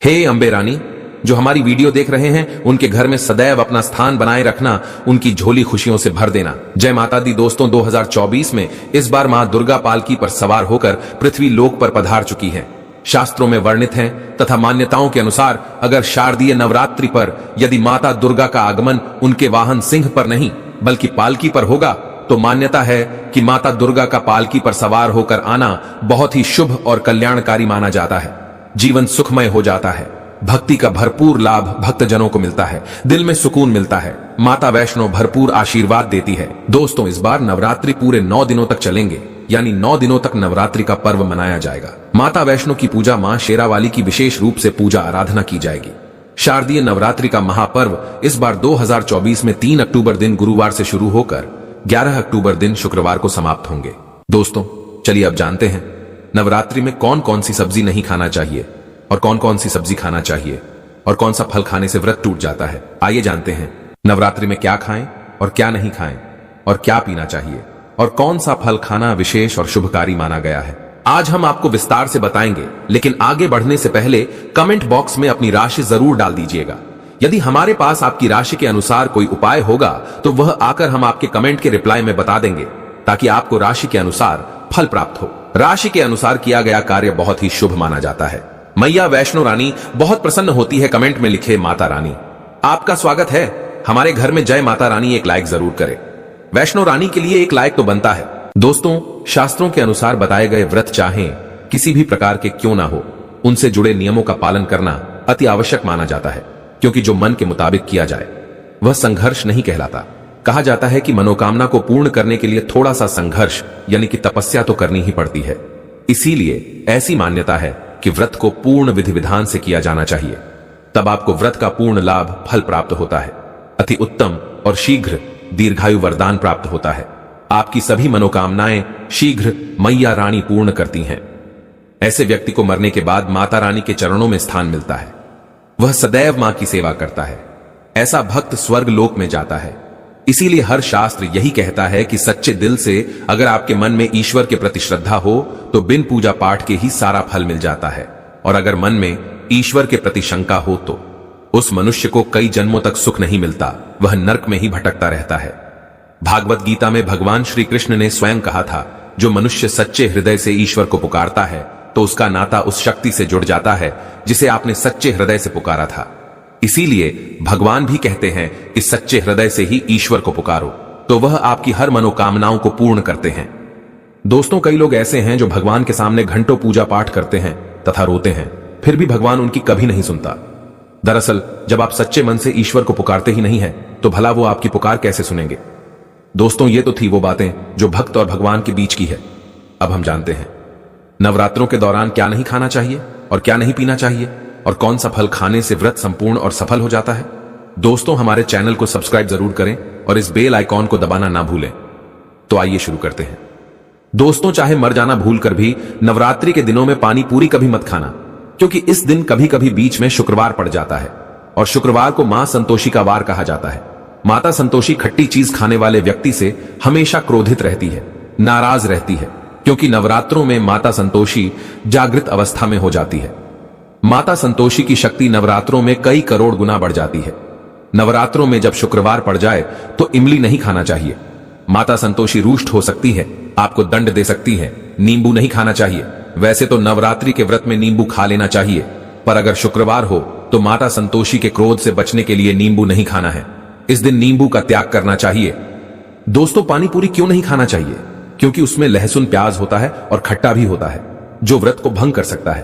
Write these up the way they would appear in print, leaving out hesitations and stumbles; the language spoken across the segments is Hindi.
हे अम्बे रानी, जो हमारी वीडियो देख रहे हैं उनके घर में सदैव अपना स्थान बनाए रखना, उनकी झोली खुशियों से भर देना। जय माता दी। दोस्तों 2024 में इस बार मां दुर्गा पालकी पर सवार होकर पृथ्वी लोक पर पधार चुकी हैं। शास्त्रों में वर्णित हैं तथा मान्यताओं के अनुसार अगर शारदीय नवरात्रि पर यदि माता दुर्गा का आगमन उनके वाहन सिंह पर नहीं बल्कि पालकी पर होगा तो मान्यता है कि माता दुर्गा का पालकी पर सवार होकर आना बहुत ही शुभ और कल्याणकारी माना जाता है। जीवन सुखमय हो जाता है, भक्ति का भरपूर लाभ भक्तजनों को मिलता है, दिल में सुकून मिलता है, माता वैष्णो भरपूर आशीर्वाद देती है। दोस्तों इस बार नवरात्रि पूरे 9 दिनों तक चलेंगे, यानी 9 दिनों तक नवरात्रि का पर्व मनाया जाएगा। माता वैष्णो की पूजा मां शेरावाली की विशेष रूप से पूजा आराधना की जाएगी। शारदीय नवरात्रि का महापर्व इस बार 2024 में 3 अक्टूबर दिन गुरुवार से शुरू होकर 11 अक्टूबर दिन शुक्रवार को समाप्त होंगे। दोस्तों चलिए अब जानते हैं नवरात्रि में कौन कौन सी सब्जी नहीं खाना चाहिए और कौन कौन सी सब्जी खाना चाहिए और कौन सा फल खाने से व्रत टूट जाता है। आइए जानते हैं नवरात्रि में क्या खाएं और क्या नहीं खाएं और क्या पीना चाहिए और कौन सा फल खाना विशेष और शुभकारी माना गया है। आज हम आपको विस्तार से बताएंगे, लेकिन आगे बढ़ने से पहले कमेंट बॉक्स में अपनी राशि जरूर डाल दीजिएगा। यदि हमारे पास आपकी राशि के अनुसार कोई उपाय होगा तो वह आकर हम आपके कमेंट के रिप्लाई में बता देंगे, ताकि आपको राशि के अनुसार फल प्राप्त हो। राशि के अनुसार किया गया कार्य बहुत ही शुभ माना जाता है। मैया वैष्णो रानी बहुत प्रसन्न होती है कमेंट में लिखे माता रानी आपका स्वागत है हमारे घर में, जय माता रानी एक लाइक जरूर करें। वैष्णो रानी के लिए एक लाइक तो बनता है। दोस्तों शास्त्रों के अनुसार बताए गए व्रत चाहे किसी भी प्रकार के क्यों ना हो, उनसे जुड़े नियमों का पालन करना अति आवश्यक माना जाता है, क्योंकि जो मन के मुताबिक किया जाए वह संघर्ष नहीं कहलाता। कहा जाता है कि मनोकामना को पूर्ण करने के लिए थोड़ा सा संघर्ष यानी कि तपस्या तो करनी ही पड़ती है। इसीलिए ऐसी मान्यता है कि व्रत को पूर्ण विधि विधान से किया जाना चाहिए, तब आपको व्रत का पूर्ण लाभ फल प्राप्त होता है। अति उत्तम और शीघ्र दीर्घायु वरदान प्राप्त होता है। आपकी सभी मनोकामनाएं शीघ्र मैया रानी पूर्ण करती हैं। ऐसे व्यक्ति को मरने के बाद माता रानी के चरणों में स्थान मिलता है। वह सदैव मां की सेवा करता है। ऐसा भक्त स्वर्ग लोक में जाता है। इसीलिए हर शास्त्र यही कहता है कि सच्चे दिल से अगर आपके मन में ईश्वर के प्रति श्रद्धा हो तो बिन पूजा पाठ के ही सारा फल मिल जाता है, और अगर मन में ईश्वर के प्रति शंका हो तो उस मनुष्य को कई जन्मों तक सुख नहीं मिलता, वह नरक में ही भटकता रहता है। भागवत गीता में भगवान श्री कृष्ण ने स्वयं कहा था, जो मनुष्य सच्चे हृदय से ईश्वर को पुकारता है तो उसका नाता उस शक्ति से जुड़ जाता है जिसे आपने सच्चे हृदय से पुकारा था। इसीलिए भगवान भी कहते हैं कि सच्चे हृदय से ही ईश्वर को पुकारो तो वह आपकी हर मनोकामनाओं को पूर्ण करते हैं। दोस्तों कई लोग ऐसे हैं जो भगवान के सामने घंटों पूजा पाठ करते हैं तथा रोते हैं, फिर भी भगवान उनकी कभी नहीं सुनता। दरअसल जब आप सच्चे मन से ईश्वर को पुकारते ही नहीं है तो भला वो आपकी पुकार कैसे सुनेंगे। दोस्तों ये तो थी वो बातें जो भक्त और भगवान के बीच की है। अब हम जानते हैं नवरात्रों के दौरान क्या नहीं खाना चाहिए और क्या नहीं पीना चाहिए और कौन सा फल खाने से व्रत संपूर्ण और सफल हो जाता है। दोस्तों हमारे चैनल को सब्सक्राइब जरूर करें और इस बेल आइकॉन को दबाना ना भूलें। तो आइए शुरू करते हैं। दोस्तों चाहे मर जाना भूल कर भी नवरात्रि के दिनों में पानी पूरी कभी मत खाना, क्योंकि इस दिन कभी कभी बीच में शुक्रवार पड़ जाता है और शुक्रवार को मां संतोषी का वार कहा जाता है। माता संतोषी खट्टी चीज खाने वाले व्यक्ति से हमेशा क्रोधित रहती है, नाराज रहती है, क्योंकि नवरात्रों में माता संतोषी जागृत अवस्था में हो जाती है। माता संतोषी की शक्ति नवरात्रों में कई करोड़ गुना बढ़ जाती है। नवरात्रों में जब शुक्रवार पड़ जाए तो इमली नहीं खाना चाहिए। माता संतोषी रुष्ट हो सकती है, आपको दंड दे सकती है। नींबू नहीं खाना चाहिए। वैसे तो नवरात्रि के व्रत में नींबू खा लेना चाहिए, पर अगर शुक्रवार हो तो माता संतोषी के क्रोध से बचने के लिए नींबू नहीं खाना है। इस दिन नींबू का त्याग करना चाहिए। दोस्तों पानी पूरी क्यों नहीं खाना चाहिए? क्योंकि उसमें लहसुन प्याज होता है और खट्टा भी होता है, जो व्रत को भंग कर सकता है,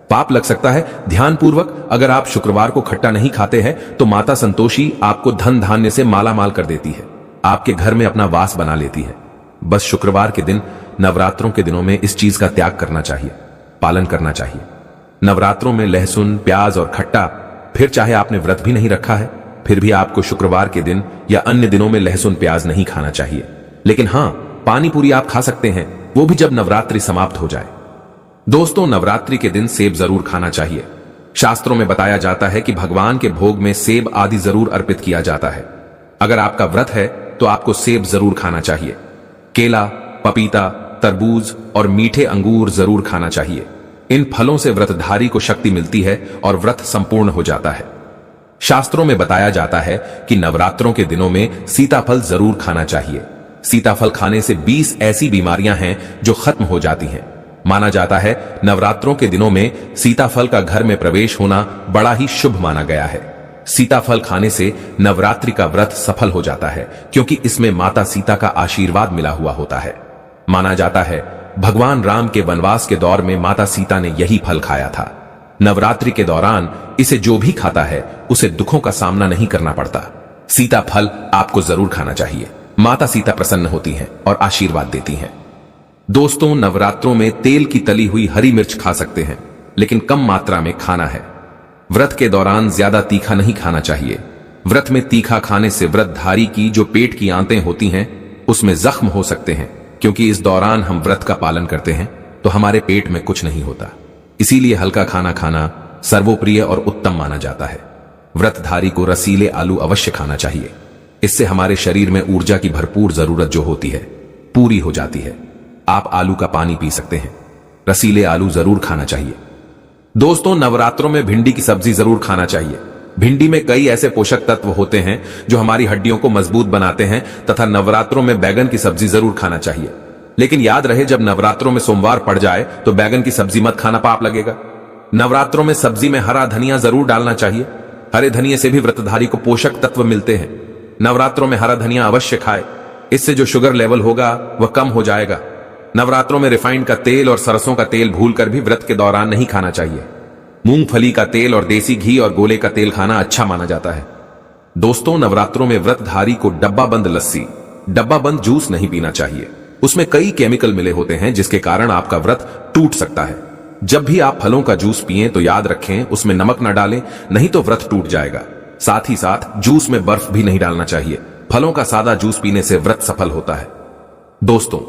पाप लग सकता है। ध्यानपूर्वक अगर आप शुक्रवार को खट्टा नहीं खाते हैं तो माता संतोषी आपको धन धान्य से माला माल कर देती है, आपके घर में अपना वास बना लेती है। बस शुक्रवार के दिन नवरात्रों के दिनों में इस चीज का त्याग करना चाहिए, पालन करना चाहिए। नवरात्रों में लहसुन प्याज और खट्टा, फिर चाहे आपने व्रत भी नहीं रखा है फिर भी आपको शुक्रवार के दिन या अन्य दिनों में लहसुन प्याज नहीं खाना चाहिए। लेकिन हां, पानी पूरी आप खा सकते हैं, वो भी जब नवरात्रि समाप्त हो जाए। दोस्तों नवरात्रि के दिन सेब जरूर खाना चाहिए। शास्त्रों में बताया जाता है कि भगवान के भोग में सेब आदि जरूर अर्पित किया जाता है। अगर आपका व्रत है तो आपको सेब जरूर खाना चाहिए। केला, पपीता, तरबूज और मीठे अंगूर जरूर खाना चाहिए। इन फलों से व्रतधारी को शक्ति मिलती है और व्रत संपूर्ण हो जाता है। शास्त्रों में बताया जाता है कि नवरात्रों के दिनों में सीताफल जरूर खाना चाहिए। सीताफल खाने से 20 ऐसी बीमारियां हैं जो खत्म हो जाती हैं। माना जाता है नवरात्रों के दिनों में सीताफल का घर में प्रवेश होना बड़ा ही शुभ माना गया है। सीताफल खाने से नवरात्रि का व्रत सफल हो जाता है, क्योंकि इसमें माता सीता का आशीर्वाद मिला हुआ होता है। माना जाता है भगवान राम के वनवास के दौर में माता सीता ने यही फल खाया था। नवरात्रि के दौरान इसे जो भी खाता है उसे दुखों का सामना नहीं करना पड़ता। सीता फल आपको जरूर खाना चाहिए। माता सीता प्रसन्न होती हैं और आशीर्वाद देती हैं। दोस्तों, नवरात्रों में तेल की तली हुई हरी मिर्च खा सकते हैं, लेकिन कम मात्रा में खाना है। व्रत के दौरान ज्यादा तीखा नहीं खाना चाहिए। व्रत में तीखा खाने से व्रतधारी की जो पेट की आंतें होती हैं उसमें जख्म हो सकते हैं, क्योंकि इस दौरान हम व्रत का पालन करते हैं तो हमारे पेट में कुछ नहीं होता। इसीलिए हल्का खाना खाना सर्वोप्रिय और उत्तम माना जाता है। व्रतधारी को रसीले आलू अवश्य खाना चाहिए। इससे हमारे शरीर में ऊर्जा की भरपूर जरूरत जो होती है पूरी हो जाती है। आप आलू का पानी पी सकते हैं। रसीले आलू जरूर खाना चाहिए। दोस्तों, नवरात्रों में भिंडी की सब्जी जरूर खाना चाहिए। भिंडी में कई ऐसे पोषक तत्व होते हैं जो हमारी हड्डियों को मजबूत बनाते हैं तथा नवरात्रों में बैगन की सब्जी जरूर खाना चाहिए। लेकिन याद रहे, जब नवरात्रों में सोमवार पड़ जाए तो बैगन की सब्जी मत खाना, पाप लगेगा। नवरात्रों में सब्जी में हरा धनिया जरूर डालना चाहिए। हरे धनिये से भी व्रतधारी को पोषक तत्व मिलते हैं। नवरात्रों में हरा धनिया अवश्य खाए, इससे जो शुगर लेवल होगा वह कम हो जाएगा। नवरात्रों में रिफाइंड का तेल और सरसों का तेल भूलकर भी व्रत के दौरान नहीं खाना चाहिए। मूंगफली का तेल और देसी घी और गोले का तेल खाना अच्छा माना जाता है। दोस्तों, नवरात्रों में व्रतधारी को डब्बाबंद लस्सी, डब्बाबंद जूस नहीं पीना चाहिए। उसमें कई केमिकल मिले होते हैं जिसके कारण आपका व्रत टूट सकता है। जब भी आप फलों का जूस पिएं तो याद रखें उसमें नमक न डालें, नहीं तो व्रत टूट जाएगा। साथ ही साथ जूस में बर्फ भी नहीं डालना चाहिए। फलों का सादा जूस पीने से व्रत सफल होता है। दोस्तों,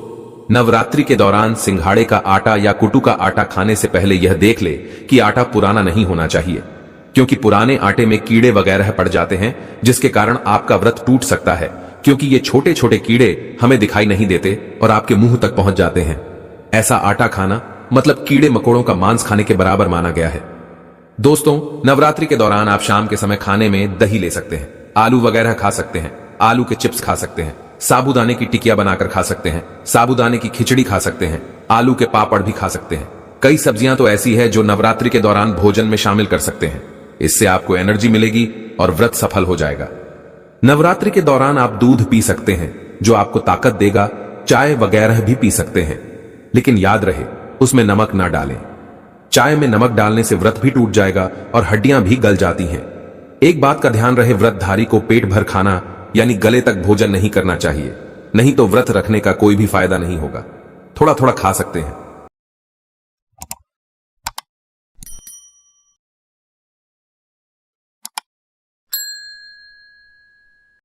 नवरात्रि के दौरान सिंघाड़े का आटा या कुटू का आटा खाने से पहले यह देख ले कि आटा पुराना नहीं होना चाहिए, क्योंकि पुराने आटे में कीड़े वगैरह पड़ जाते हैं जिसके कारण आपका व्रत टूट सकता है, क्योंकि ये छोटे छोटे कीड़े हमें दिखाई नहीं देते और आपके मुंह तक पहुंच जाते हैं। ऐसा आटा खाना मतलब कीड़े मकोड़ों का मांस खाने के बराबर माना गया है। दोस्तों, नवरात्रि के दौरान आप शाम के समय खाने में दही ले सकते हैं, आलू वगैरह खा सकते हैं, आलू के चिप्स खा सकते हैं, साबूदाने की टिकिया बनाकर खा सकते हैं, साबूदाने की खिचड़ी खा सकते हैं, आलू के पापड़ भी खा सकते हैं। कई सब्जियां तो ऐसी है जो नवरात्रि के दौरान भोजन में शामिल कर सकते हैं। इससे आपको एनर्जी मिलेगी और व्रत सफल हो जाएगा। नवरात्रि के दौरान आप दूध पी सकते हैं जो आपको ताकत देगा। चाय वगैरह भी पी सकते हैं, लेकिन याद रहे उसमें नमक ना डालें। चाय में नमक डालने से व्रत भी टूट जाएगा और हड्डियां भी गल जाती हैं। एक बात का ध्यान रहे, व्रतधारी को पेट भर खाना यानी गले तक भोजन नहीं करना चाहिए, नहीं तो व्रत रखने का कोई भी फायदा नहीं होगा। थोड़ा थोड़ा खा सकते हैं।